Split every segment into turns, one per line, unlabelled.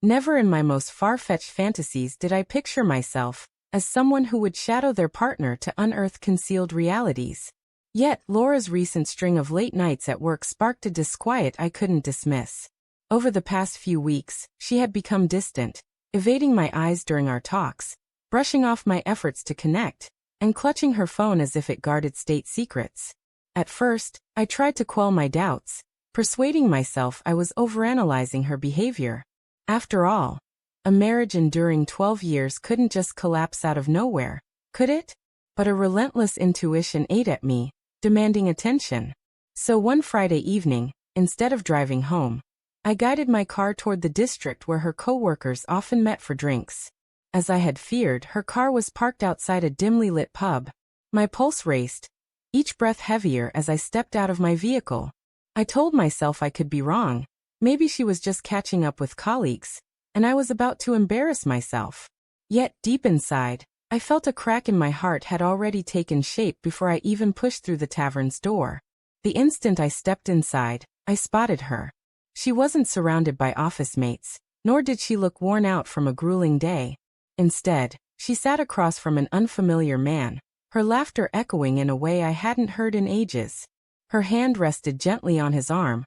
Never in my most far-fetched fantasies did I picture myself as someone who would shadow their partner to unearth concealed realities. Yet, Laura's recent string of late nights at work sparked a disquiet I couldn't dismiss. Over the past few weeks, she had become distant, evading my eyes during our talks, brushing off my efforts to connect, and clutching her phone as if it guarded state secrets. At first, I tried to quell my doubts, persuading myself I was overanalyzing her behavior. After all, a marriage enduring 12 years couldn't just collapse out of nowhere, could it? But a relentless intuition ate at me, demanding attention. So one Friday evening, instead of driving home, I guided my car toward the district where her coworkers often met for drinks. As I had feared, her car was parked outside a dimly lit pub. My pulse raced, each breath heavier as I stepped out of my vehicle. I told myself I could be wrong. Maybe she was just catching up with colleagues, and I was about to embarrass myself. Yet, deep inside, I felt a crack in my heart had already taken shape before I even pushed through the tavern's door. The instant I stepped inside, I spotted her. She wasn't surrounded by office mates, nor did she look worn out from a grueling day. Instead, she sat across from an unfamiliar man, her laughter echoing in a way I hadn't heard in ages. Her hand rested gently on his arm,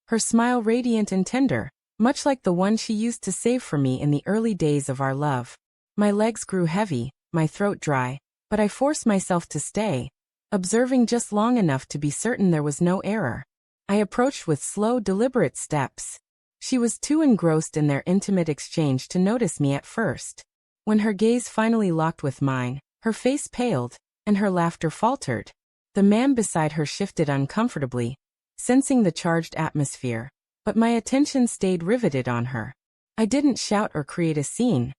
her smile radiant and tender, much like the one she used to save for me in the early days of our love. My legs grew heavy, my throat dry, but I forced myself to stay, observing just long enough to be certain there was no error. I approached with slow, deliberate steps. She was too engrossed in their intimate exchange to notice me at first. When her gaze finally locked with mine, her face paled, and her laughter faltered. The man beside her shifted uncomfortably, sensing the charged atmosphere, but my attention stayed riveted on her. I didn't shout or create a scene.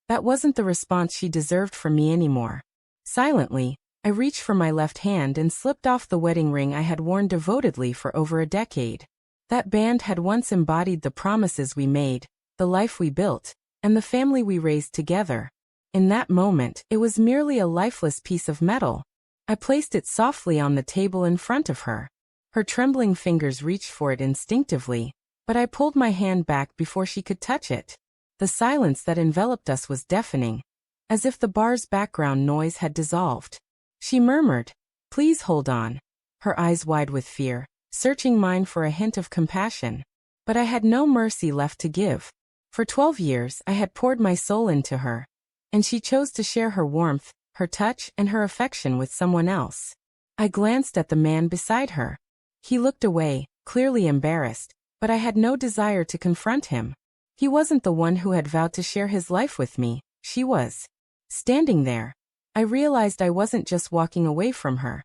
That wasn't the response she deserved from me anymore. Silently, I reached for my left hand and slipped off the wedding ring I had worn devotedly for over a decade. That band had once embodied the promises we made, the life we built, and the family we raised together. In that moment, it was merely a lifeless piece of metal. I placed it softly on the table in front of her. Her trembling fingers reached for it instinctively, but I pulled my hand back before she could touch it. The silence that enveloped us was deafening, as if the bar's background noise had dissolved. She murmured, "Please hold on," her eyes wide with fear, searching mine for a hint of compassion. But I had no mercy left to give. For 12 years I had poured my soul into her, and she chose to share her warmth, her touch, and her affection with someone else. I glanced at the man beside her. He looked away, clearly embarrassed, but I had no desire to confront him. He wasn't the one who had vowed to share his life with me, she was. Standing there, I realized I wasn't just walking away from her.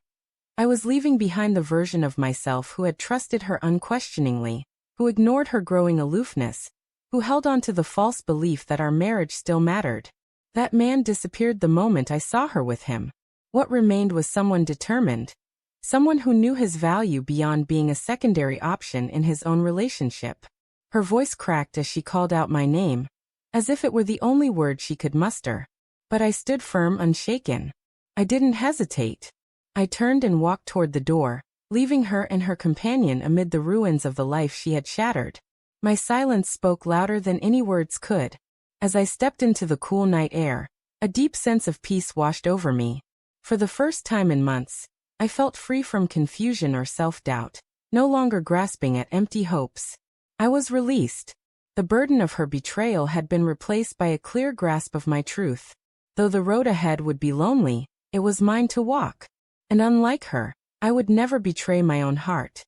I was leaving behind the version of myself who had trusted her unquestioningly, who ignored her growing aloofness, who held on to the false belief that our marriage still mattered. That man disappeared the moment I saw her with him. What remained was someone determined, someone who knew his value beyond being a secondary option in his own relationship. Her voice cracked as she called out my name, as if it were the only word she could muster. But I stood firm, unshaken. I didn't hesitate. I turned and walked toward the door, leaving her and her companion amid the ruins of the life she had shattered. My silence spoke louder than any words could. As I stepped into the cool night air, a deep sense of peace washed over me. For the first time in months, I felt free from confusion or self-doubt, no longer grasping at empty hopes. I was released. The burden of her betrayal had been replaced by a clear grasp of my truth. Though the road ahead would be lonely, it was mine to walk. And unlike her, I would never betray my own heart.